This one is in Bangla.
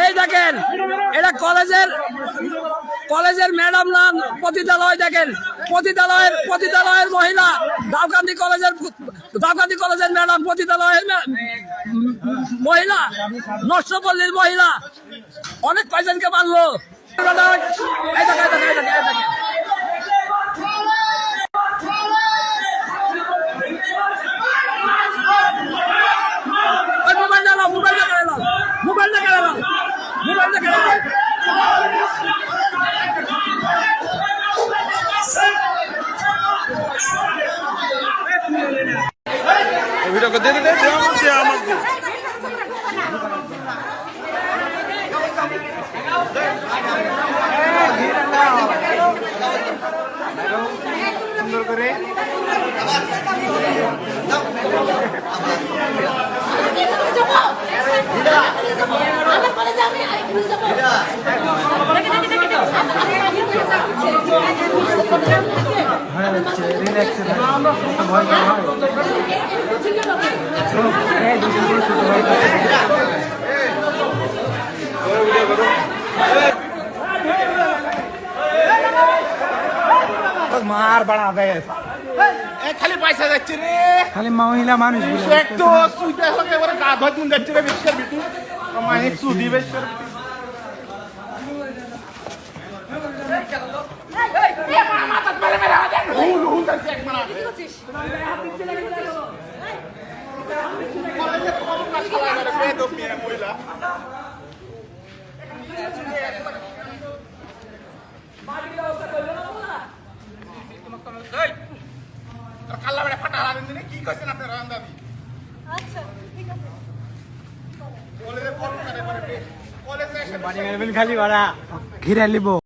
এই দেখেন এটা কলেজের ম্যাডাম নাম পতিতালয়। দেখেন পতিতালয়ের মহিলা দাউকান্দি কলেজের ম্যাডাম পতিতালয়ের মহিলা নষ্টপল্লীর মহিলা অনেক কয়জনকে মারলো। ভিডিও করে দিয়ে সুন্দর করে মার বাড়া খালি পয়সা যাচ্ছে রে, খালি মহিলা মানুষ একটু সুইটা হোক এবারে গা ধুন যাচ্ছে রে বেশি বিটু মাইক সুদি বেশ কি করছেন আপনার রান্দাবি? আচ্ছা ঠিক আছে কলেজে ফোন করে কলেজে এসে বাড়ি খালি বাড়া ঘিরে নিব।